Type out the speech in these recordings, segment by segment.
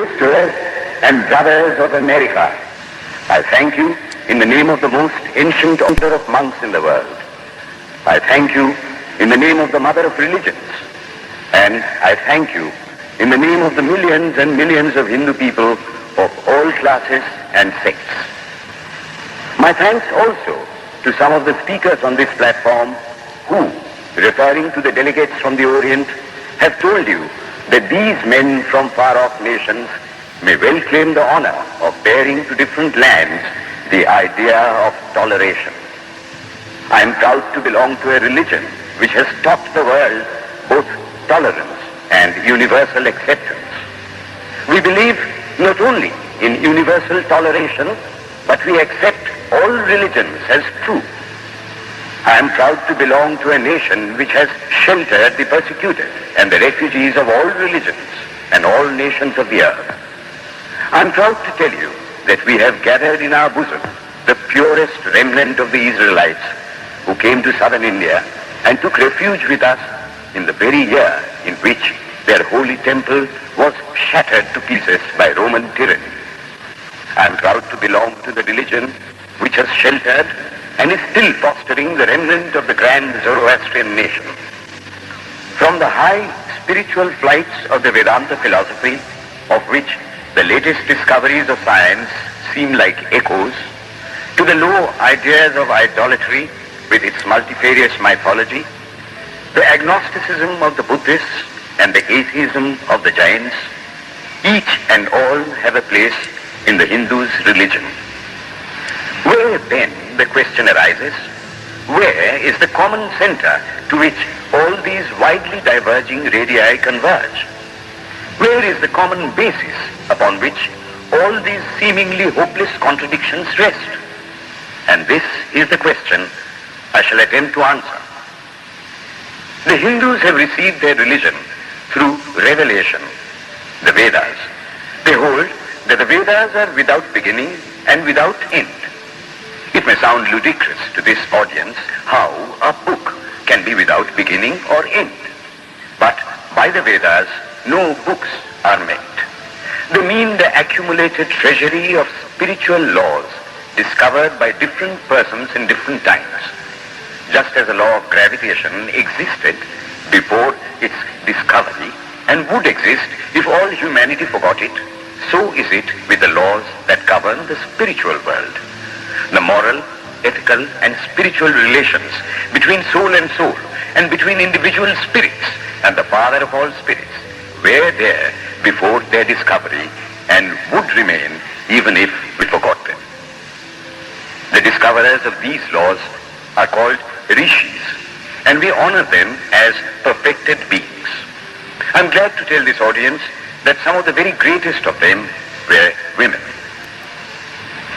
sisters and brothers of America, I thank you in the name of the most ancient order of monks in the world. I thank you in the name of the mother of religions. And I thank you in the name of the millions and millions of Hindu people of all classes and sects. My thanks also to some of the speakers on this platform who, referring to the delegates from the Orient, have told you that these men from far-off nations may well claim the honor of bearing to different lands the idea of toleration. I am proud to belong to a religion which has taught the world both tolerance and universal acceptance. We believe not only in universal toleration, but we accept all religions as true. I am proud to belong to a nation which has sheltered the persecuted and the refugees of all religions and all nations of the earth. I am proud to tell you that we have gathered in our bosom the purest remnant of the Israelites who came to southern India and took refuge with us in the very year in which their holy temple was shattered to pieces by Roman tyranny. I am proud to belong to the religion which has sheltered and is still fostering the remnant of the grand Zoroastrian nation. From the high spiritual flights of the Vedanta philosophy, of which the latest discoveries of science seem like echoes, to the low ideas of idolatry with its multifarious mythology, the agnosticism of the Buddhists and the atheism of the Jains, each and all have a place in the Hindu's religion. Where then, the question arises, where is the common center to which all these widely diverging radii converge? Where is the common basis upon which all these seemingly hopeless contradictions rest? And this is the question I shall attempt to answer. The Hindus have received their religion through revelation, the Vedas. They hold that the Vedas are without beginning and without end. It may sound ludicrous to this audience how a book can be without beginning or end. But by the Vedas, no books are meant. They mean the accumulated treasury of spiritual laws discovered by different persons in different times. Just as the law of gravitation existed before its discovery and would exist if all humanity forgot it, so is it with the laws that govern the spiritual world. The moral, ethical, and spiritual relations between soul and soul and between individual spirits and the Father of all spirits were there before their discovery and would remain even if we forgot them. The discoverers of these laws are called rishis, and we honor them as perfected beings. I'm glad to tell this audience that some of the very greatest of them were women.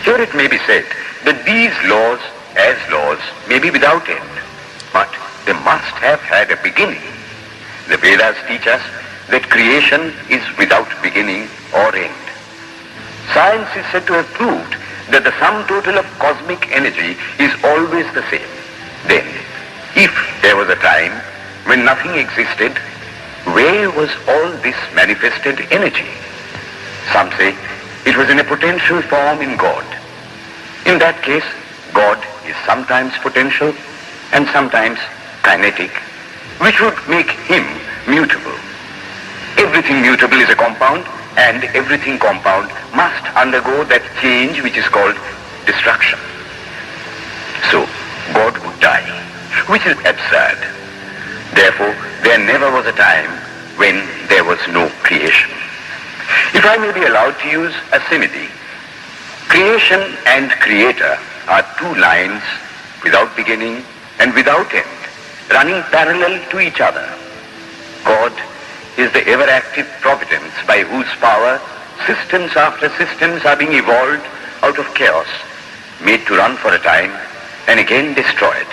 Here it may be said that these laws, as laws, may be without end, but they must have had a beginning. The Vedas teach us that creation is without beginning or end. Science is said to have proved that the sum total of cosmic energy is always the same. Then, if there was a time when nothing existed, where was all this manifested energy? Some say it was in a potential form in God. In that case, God is sometimes potential and sometimes kinetic, which would make him mutable. Everything mutable is a compound, and everything compound must undergo that change which is called destruction. So, God would die, which is absurd. Therefore, there never was a time when there was no creation. If I may be allowed to use a simile, creation and creator are two lines without beginning and without end, running parallel to each other. God is the ever-active providence by whose power systems after systems are being evolved out of chaos, made to run for a time and again destroyed.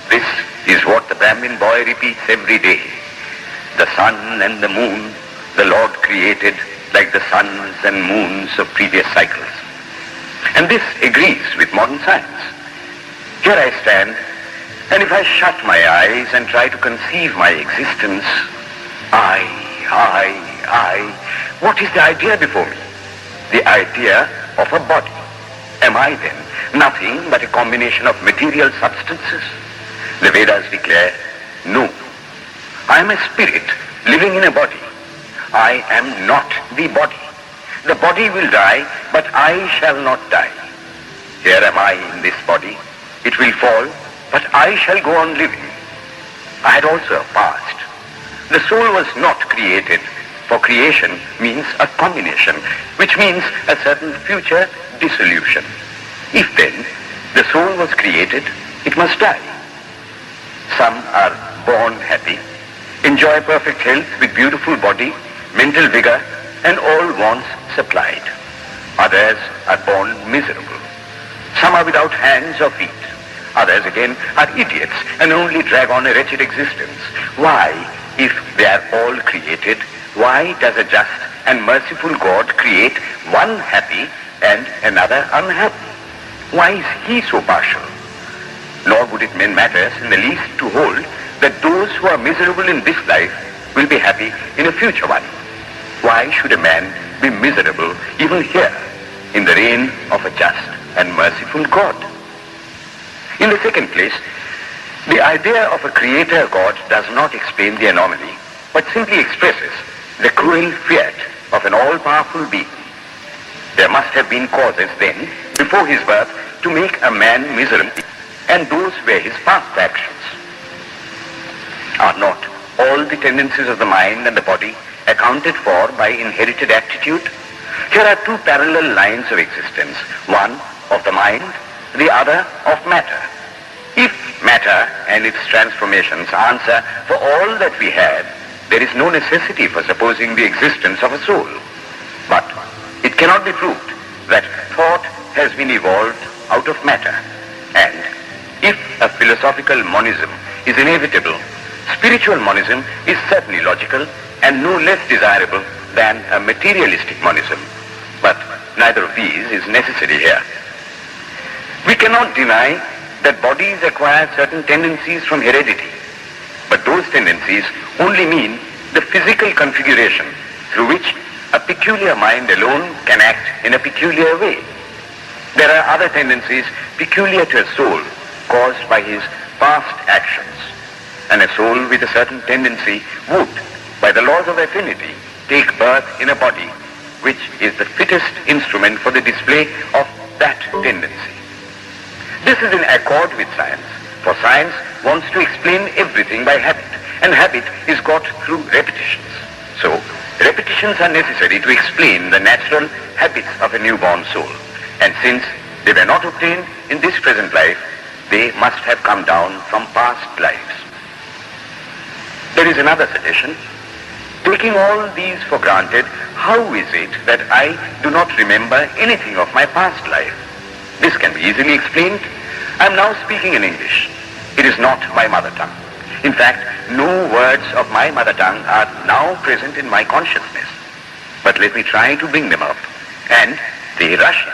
This is what the Brahmin boy repeats every day. The sun and the moon the Lord created like the suns and moons of previous cycles. And this agrees with modern science. Here I stand, and if I shut my eyes and try to conceive my existence, I What is the idea before me? The idea of a body. Am I then nothing but a combination of material substances? The Vedas declare, no. I am a spirit living in a body. I am not the body. The body will die, but I shall not die. Here am I in this body. It will fall, but I shall go on living. I had also a past. The soul was not created, for creation means a combination, which means a certain future dissolution. If then the soul was created, it must die. Some are born happy, enjoy perfect health with beautiful body, mental vigor, and all wants supplied. Others are born miserable. Some are without hands or feet. Others again are idiots and only drag on a wretched existence. Why, if they are all created, why does a just and merciful God create one happy and another unhappy? Why is he so partial? Nor would it matter in the least to hold that those who are miserable in this life will be happy in a future one. Why should a man be miserable even here in the reign of a just and merciful God? In the second place, the idea of a creator God does not explain the anomaly, but simply expresses the cruel fiat of an all-powerful being. There must have been causes then, before his birth, to make a man miserable, and those were his past actions. Are not all the tendencies of the mind and the body accounted for by inherited aptitude? Here are two parallel lines of existence, one of the mind, the other of matter. If matter and its transformations answer for all that we have, there is no necessity for supposing the existence of a soul. But it cannot be proved that thought has been evolved out of matter. And if a philosophical monism is inevitable, spiritual monism is certainly logical and no less desirable than a materialistic monism. But neither of these is necessary here. We cannot deny that bodies acquire certain tendencies from heredity, but those tendencies only mean the physical configuration through which a peculiar mind alone can act in a peculiar way. There are other tendencies peculiar to a soul caused by his past actions, and a soul with a certain tendency would, by the laws of affinity, take birth in a body which is the fittest instrument for the display of that tendency. This is in accord with science, for science wants to explain everything by habit, and habit is got through repetitions. So, repetitions are necessary to explain the natural habits of a newborn soul, and since they were not obtained in this present life, they must have come down from past lives. There is another suggestion. Taking all these for granted, how is it that I do not remember anything of my past life? This can be easily explained. I am now speaking in English. It is not my mother tongue. In fact, no words of my mother tongue are now present in my consciousness. But let me try to bring them up. And they rush in.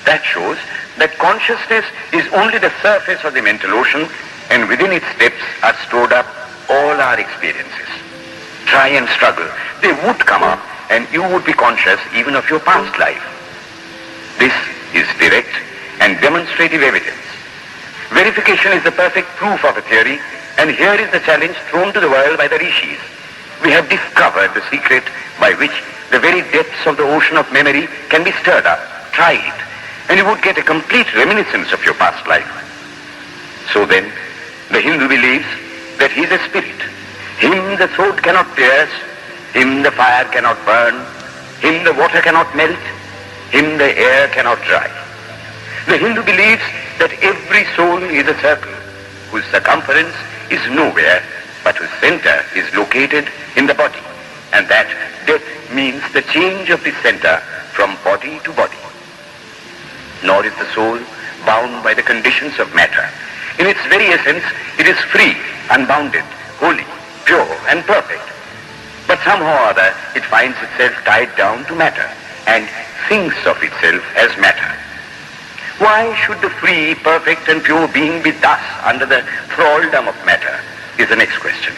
That shows that consciousness is only the surface of the mental ocean, and within its depths are stored up all our experiences. Try and struggle. They would come up, and you would be conscious even of your past life. This is direct and demonstrative evidence. Verification is the perfect proof of a theory, and here is the challenge thrown to the world by the rishis. We have discovered the secret by which the very depths of the ocean of memory can be stirred up. Try it, and you would get a complete reminiscence of your past life. So then, the Hindu believes that he is a spirit. Him the sword cannot pierce, him the fire cannot burn, him the water cannot melt, him the air cannot dry. The Hindu believes that every soul is a circle, whose circumference is nowhere, but whose center is located in the body, and that death means the change of the center from body to body. Nor is the soul bound by the conditions of matter. In its very essence, it is free, unbounded, holy, pure, and perfect. But somehow or other, it finds itself tied down to matter, and thinks of itself as matter. Why should the free, perfect, and pure being be thus under the thraldom of matter, is the next question.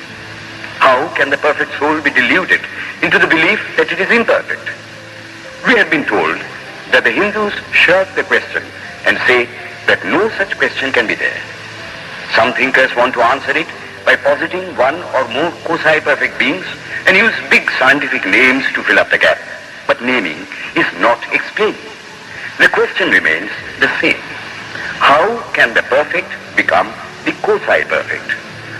How can the perfect soul be deluded into the belief that it is imperfect? We have been told that the Hindus shirk the question and say that no such question can be there. Some thinkers want to answer it by positing one or more quasi-perfect beings and use big scientific names to fill up the gap. But naming is not explaining. The question remains the same. How can the perfect become the quasi-perfect?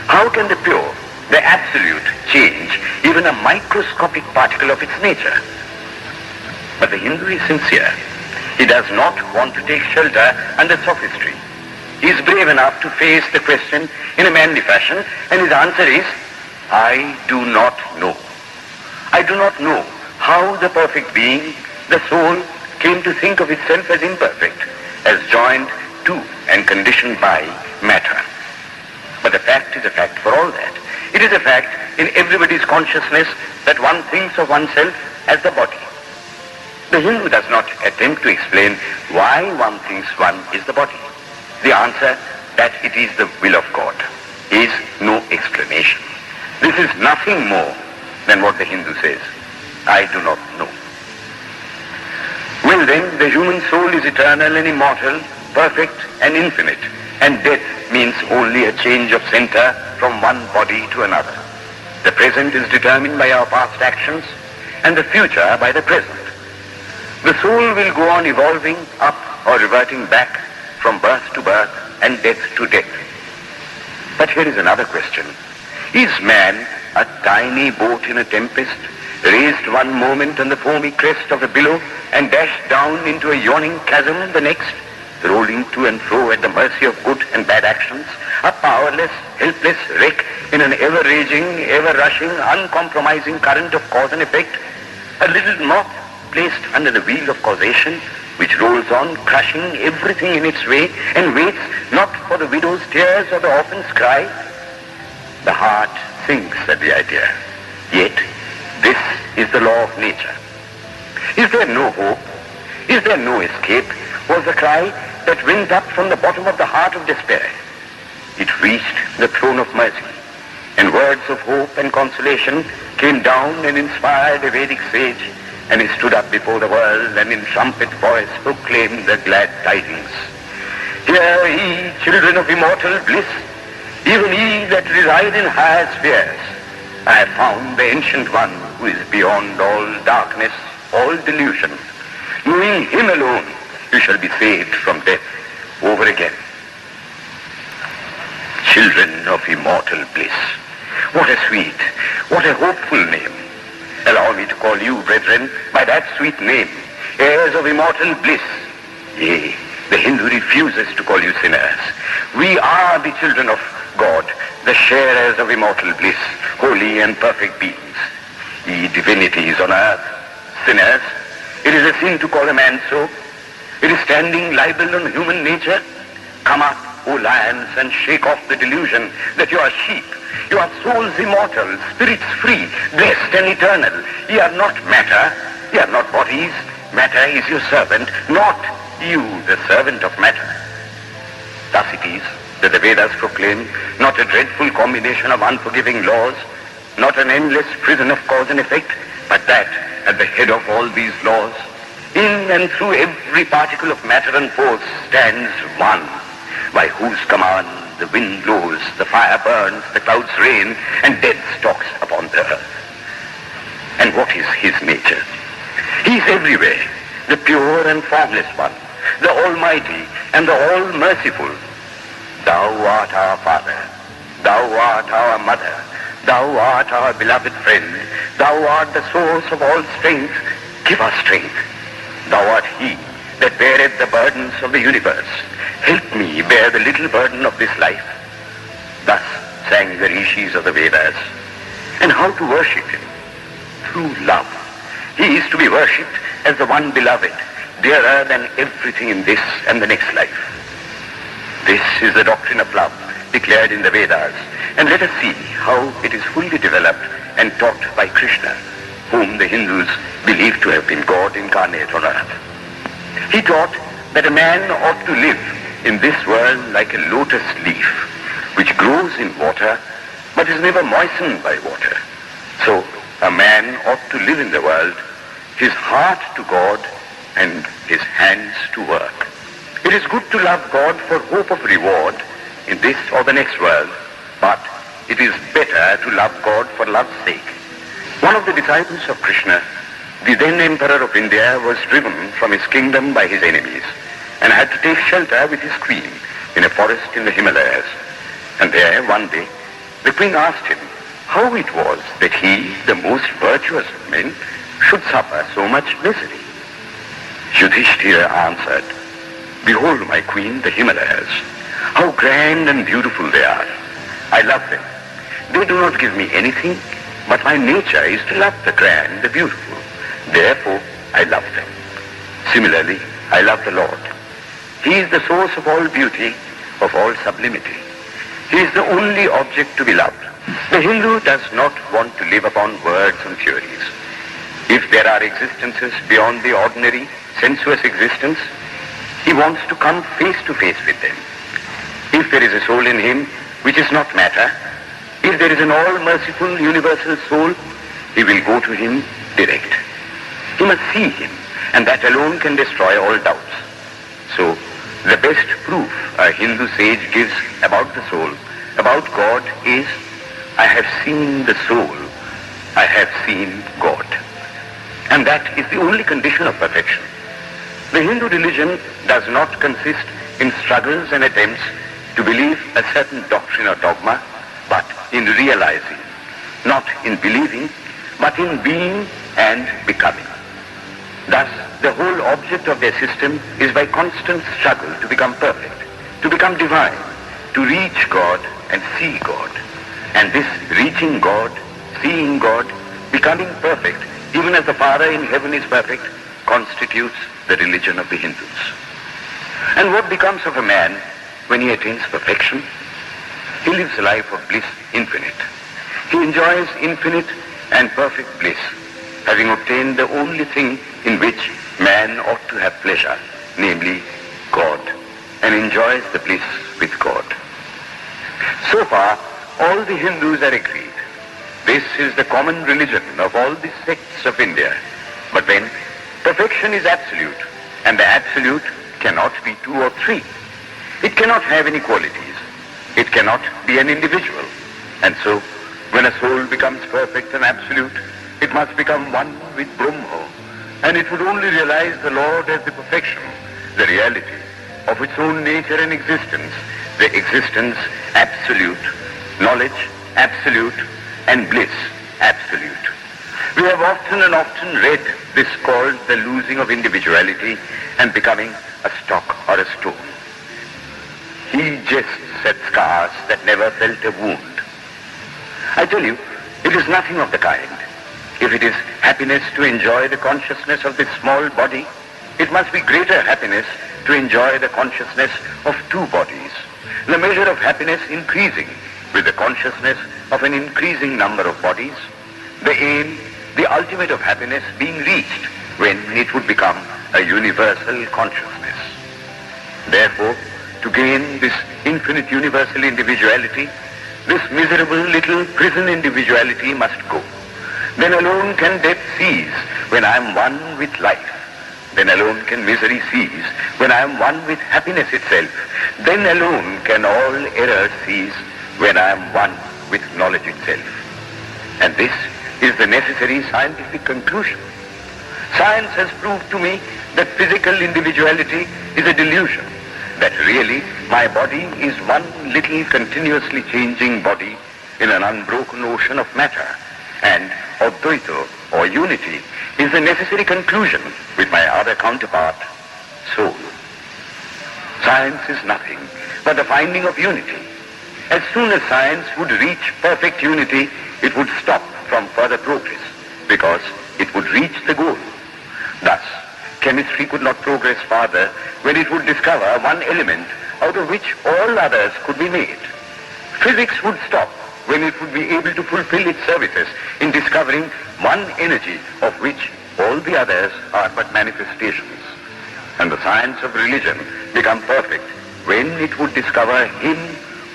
How can the pure, the absolute, change even a microscopic particle of its nature? But the Hindu is sincere. He does not want to take shelter under sophistry. He is brave enough to face the question in a manly fashion, and his answer is, I do not know. I do not know how the perfect being, the soul, came to think of itself as imperfect, as joined to and conditioned by matter. But the fact is a fact for all that. It is a fact in everybody's consciousness that one thinks of oneself as the body. The Hindu does not attempt to explain why one thinks one is the body. The answer, that it is the will of God, is no explanation. This is nothing more than what the Hindu says, I do not know. Well then, the human soul is eternal and immortal, perfect and infinite, and death means only a change of center from one body to another. The present is determined by our past actions, and the future by the present. The soul will go on evolving up or reverting back from birth to birth and death to death. But here is another question. Is man a tiny boat in a tempest, raised one moment on the foamy crest of a billow and dashed down into a yawning chasm the next, rolling to and fro at the mercy of good and bad actions, a powerless, helpless wreck in an ever-raging, ever-rushing, uncompromising current of cause and effect, a little moth placed under the wheel of causation, which rolls on, crushing everything in its way, and waits not for the widow's tears or the orphan's cry? The heart sinks at the idea. Yet, this is the law of nature. Is there no hope? Is there no escape? Was the cry that went up from the bottom of the heart of despair. It reached the throne of mercy, and words of hope and consolation came down and inspired a Vedic sage, and he stood up before the world and in trumpet voice proclaimed the glad tidings. Hear ye, children of immortal bliss, even ye that reside in higher spheres. I have found the Ancient One who is beyond all darkness, all delusion. Knowing him alone, you shall be saved from death over again. Children of immortal bliss. What a sweet, what a hopeful name. Allow me to call you, brethren, by that sweet name, heirs of immortal bliss. Yea, the Hindu refuses to call you sinners. We are the children of God, the sharers of immortal bliss, holy and perfect beings. Ye divinities on earth, sinners, it is a sin to call a man so. It is standing libel on human nature. Come up, O lions, and shake off the delusion that you are sheep. You are souls immortal, spirits free, blessed and eternal. Ye are not matter, ye are not bodies. Matter is your servant, not you the servant of matter. Thus it is that the Vedas proclaim not a dreadful combination of unforgiving laws, not an endless prison of cause and effect, but that at the head of all these laws, in and through every particle of matter and force, stands one, by whose command the wind blows, the fire burns, the clouds rain, and death stalks upon the earth. And what is his nature? He is everywhere, the pure and formless one, the almighty and the all-merciful. Thou art our Father, thou art our Mother, thou art our beloved friend, thou art the source of all strength. Give us strength. Thou art he that beareth the burdens of the universe. Help me bear the little burden of this life. Thus sang the rishis of the Vedas. And how to worship him? Through love. He is to be worshipped as the one beloved, dearer than everything in this and the next life. This is the doctrine of love declared in the Vedas, and let us see how it is fully developed and taught by Krishna, whom the Hindus believe to have been God incarnate on earth. He taught that a man ought to live in this world like a lotus leaf, which grows in water but is never moistened by water. So a man ought to live in the world, his heart to God and his hands to work. It is good to love God for hope of reward in this or the next world, but it is better to love God for love's sake. One of the disciples of Krishna, the then Emperor of India, was driven from his kingdom by his enemies and had to take shelter with his queen in a forest in the Himalayas. And there, one day, the queen asked him how it was that he, the most virtuous of men, should suffer so much misery. Yudhishthira answered, "Behold, my queen, the Himalayas. How grand and beautiful they are. I love them. They do not give me anything, but my nature is to love the grand, the beautiful. Therefore, I love them. Similarly, I love the Lord. He is the source of all beauty, of all sublimity. He is the only object to be loved. The Hindu does not want to live upon words and theories. If there are existences beyond the ordinary, sensuous existence, he wants to come face to face with them. If there is a soul in him which is not matter, if there is an all-merciful universal soul, he will go to him direct. He must see him, and that alone can destroy all doubts. So, the best proof a Hindu sage gives about the soul, about God, is, I have seen the soul, I have seen God. And that is the only condition of perfection. The Hindu religion does not consist in struggles and attempts to believe a certain doctrine or dogma, but in realizing, not in believing, but in being and becoming. Thus, the whole object of their system is by constant struggle to become perfect, to become divine, to reach God and see God. And this reaching God, seeing God, becoming perfect, even as the Father in heaven is perfect, constitutes the religion of the Hindus. And what becomes of a man when he attains perfection? He lives a life of bliss infinite. He enjoys infinite and perfect bliss, having obtained the only thing in which man ought to have pleasure, namely God, and enjoys the bliss with God. So far, all the Hindus are agreed. This is the common religion of all the sects of India. But then, perfection is absolute, and the absolute cannot be two or three. It cannot have any qualities. It cannot be an individual. And so, when a soul becomes perfect and absolute, it must become one with Brahma, and it would only realize the Lord as the perfection, the reality of its own nature and existence, the existence absolute, knowledge absolute, and bliss absolute. We have often and often read this called the losing of individuality and becoming a stock or a stone. He jests at scars that never felt a wound. I tell you, it is nothing of the kind. If it is happiness to enjoy the consciousness of this small body, it must be greater happiness to enjoy the consciousness of two bodies, the measure of happiness increasing with the consciousness of an increasing number of bodies, the aim, the ultimate of happiness being reached when it would become a universal consciousness. Therefore, to gain this infinite universal individuality, this miserable little prison individuality must go. Then alone can death cease when I am one with life. Then alone can misery cease when I am one with happiness itself. Then alone can all error cease when I am one with knowledge itself. And this is the necessary scientific conclusion. Science has proved to me that physical individuality is a delusion, that really my body is one little continuously changing body in an unbroken ocean of matter, and Advaita, or unity, is the necessary conclusion with my other counterpart, soul. Science is nothing but the finding of unity. As soon as science would reach perfect unity, it would stop from further progress, because it would reach the goal. Thus, chemistry could not progress farther when it would discover one element out of which all others could be made. Physics would stop when it would be able to fulfill its services in discovering one energy of which all the others are but manifestations. And the science of religion become perfect when it would discover Him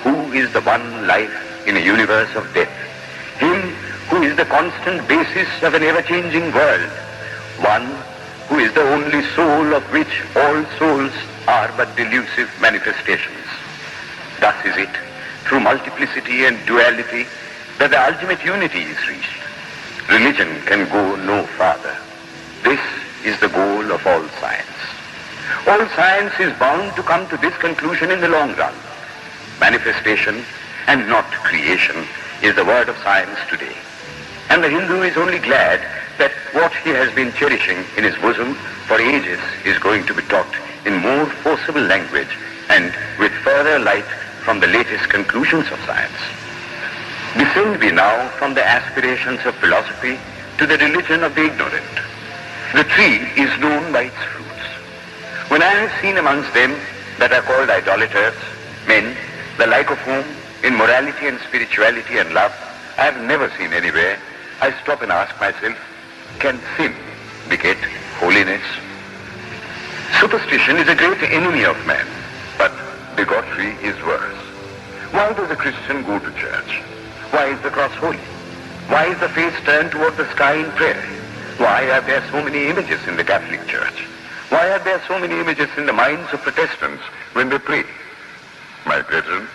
who is the one life in a universe of death. Him who is the constant basis of an ever-changing world, one who is the only soul of which all souls are but delusive manifestations. Thus is it, through multiplicity and duality, that the ultimate unity is reached. Religion can go no farther. This is the goal of all science. All science is bound to come to this conclusion in the long run. Manifestation and not creation is the word of science today. And the Hindu is only glad that what he has been cherishing in his bosom for ages is going to be taught in more forcible language and with further light from the latest conclusions of science. Descend we now from the aspirations of philosophy to the religion of the ignorant. The tree is known by its fruits. When I have seen amongst them that are called idolaters, men, the like of whom in morality and spirituality and love I have never seen anywhere, I stop and ask myself, can sin beget holiness? Superstition is a great enemy of man, but bigotry is worse. Why does a Christian go to church? Why is the cross holy? Why is the face turned toward the sky in prayer? Why are there so many images in the Catholic Church? Why are there so many images in the minds of Protestants when they pray? My brethren,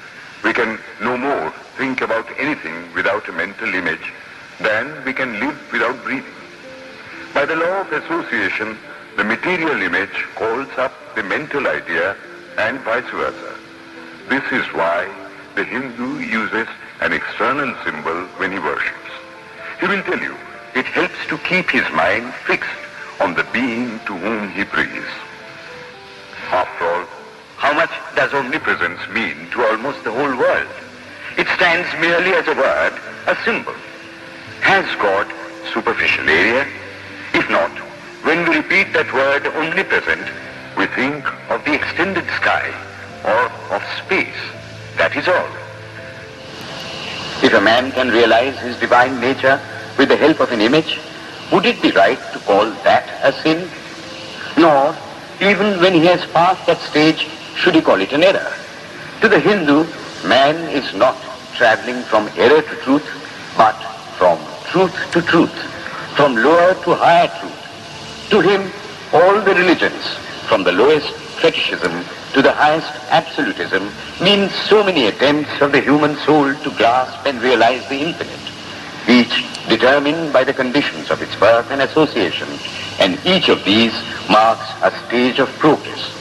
we can no more think about anything without a mental image than we can live without breathing. By the law of association, the material image calls up the mental idea and vice versa. This is why the Hindu uses an external symbol when he worships. He will tell you it helps to keep his mind fixed on the being to whom he prays. After all, how much does omnipresence mean to almost the whole world? It stands merely as a word, a symbol. Has God superficial area? If not, when we repeat that word omnipresent, we think of the extended sky or of space. That is all. If a man can realize his divine nature with the help of an image, would it be right to call that a sin? Nor, even when he has passed that stage, should he call it an error. To the Hindu, man is not traveling from error to truth, but from truth to truth, from lower to higher truth. To him, all the religions, from the lowest fetishism to the highest absolutism, means so many attempts of the human soul to grasp and realize the infinite, each determined by the conditions of its birth and association, and each of these marks a stage of progress.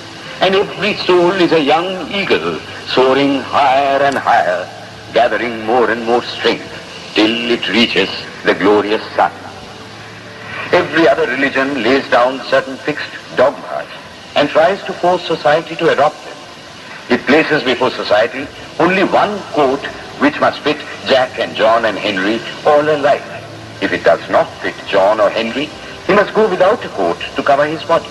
And every soul is a young eagle soaring higher and higher, gathering more and more strength till it reaches the glorious sun. Every other religion lays down certain fixed dogmas and tries to force society to adopt them. It places before society only one coat which must fit Jack and John and Henry all alike. If it does not fit John or Henry, he must go without a coat to cover his body.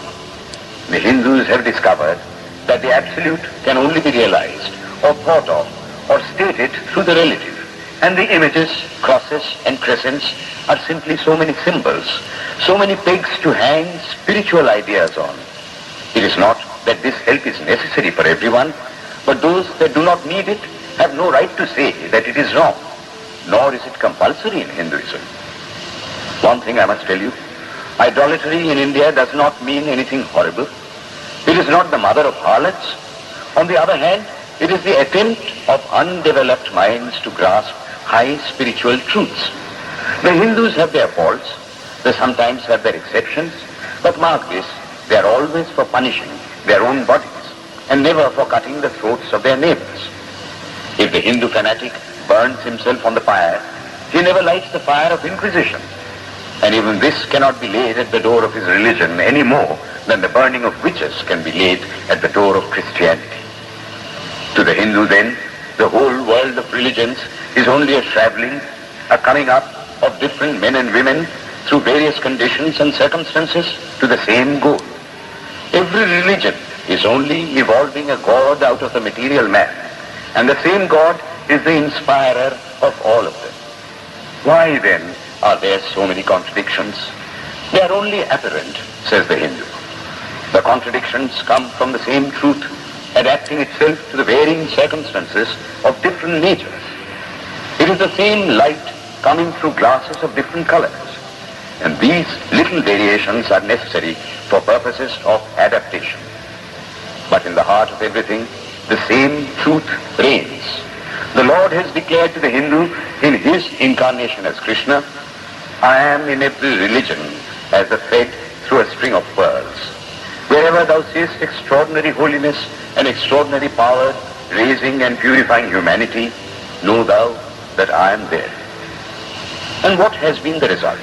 The Hindus have discovered that the absolute can only be realized or thought of or stated through the relative. And the images, crosses and crescents are simply so many symbols, so many pegs to hang spiritual ideas on. It is not that this help is necessary for everyone, but those that do not need it have no right to say that it is wrong, nor is it compulsory in Hinduism. One thing I must tell you, idolatry in India does not mean anything horrible. It is not the mother of harlots. On the other hand, it is the attempt of undeveloped minds to grasp high spiritual truths. The Hindus have their faults, they sometimes have their exceptions, but mark this, they are always for punishing their own bodies and never for cutting the throats of their neighbors. If the Hindu fanatic burns himself on the fire, he never lights the fire of Inquisition. And even this cannot be laid at the door of his religion any more than the burning of witches can be laid at the door of Christianity. To the Hindu then, the whole world of religions is only a traveling, a coming up of different men and women through various conditions and circumstances to the same goal. Every religion is only evolving a God out of the material man, and the same God is the inspirer of all of them. Why then are there so many contradictions? They are only apparent, says the Hindu. The contradictions come from the same truth, adapting itself to the varying circumstances of different natures. is the same light coming through glasses of different colors. And these little variations are necessary for purposes of adaptation. But in the heart of everything, the same truth reigns. The Lord has declared to the Hindu in his incarnation as Krishna, I am in every religion as a thread through a string of pearls. Wherever thou seest extraordinary holiness and extraordinary power raising and purifying humanity, know thou that I am there. And what has been the result?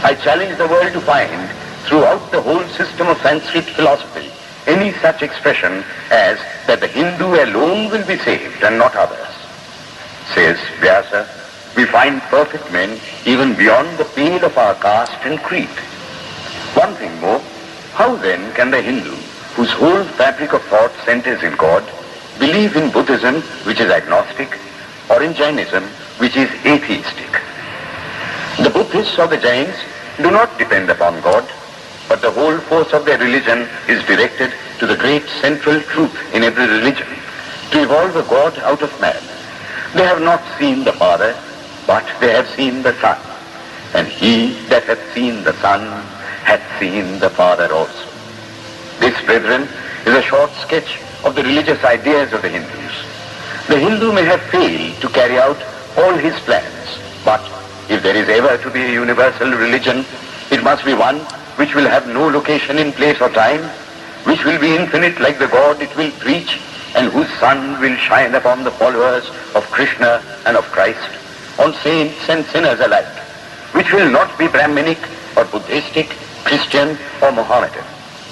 I challenge the world to find throughout the whole system of Sanskrit philosophy any such expression as that the Hindu alone will be saved and not others. Says Vyasa, we find perfect men even beyond the pale of our caste and creed. One thing more, how then can the Hindu, whose whole fabric of thought centers in God, believe in Buddhism, which is agnostic, or in Jainism, which is atheistic? The Buddhists or the Jains do not depend upon God, but the whole force of their religion is directed to the great central truth in every religion, to evolve a God out of man. They have not seen the Father, but they have seen the Son. And he that hath seen the Son hath seen the Father also. This, brethren, is a short sketch of the religious ideas of the Hindus. The Hindu may have failed to carry out all his plans, but if there is ever to be a universal religion, it must be one which will have no location in place or time, which will be infinite like the God it will preach, and whose sun will shine upon the followers of Krishna and of Christ, on saints and sinners alike, which will not be Brahminic or Buddhistic, Christian or Mohammedan,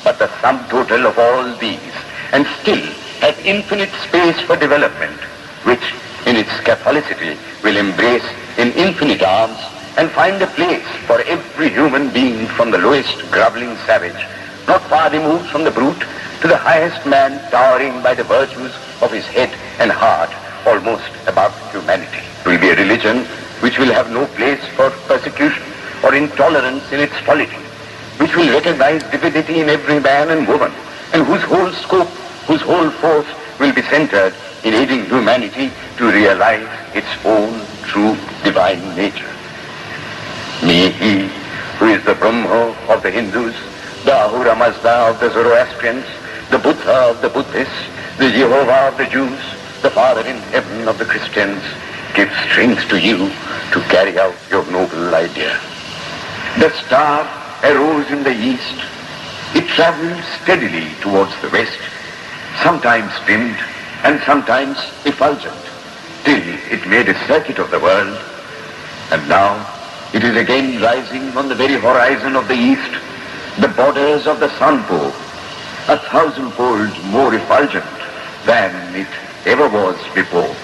but the sum total of all these, and still has infinite space for development, which in its Catholicity will embrace in infinite arms and find a place for every human being, from the lowest groveling savage, not far removed from the brute, to the highest man towering by the virtues of his head and heart almost above humanity. It will be a religion which will have no place for persecution or intolerance in its polity, which will recognize divinity in every man and woman, and whose whole scope, whose whole force will be centered in aiding humanity to realize its own true divine nature. May he, who is the Brahma of the Hindus, the Ahura Mazda of the Zoroastrians, the Buddha of the Buddhists, the Jehovah of the Jews, the Father in heaven of the Christians, give strength to you to carry out your noble idea. The star arose in the east. It traveled steadily towards the west, sometimes dimmed and sometimes effulgent, till it made a circuit of the world. And now it is again rising on the very horizon of the east, the borders of the sun pole, 1,000-fold more effulgent than it ever was before.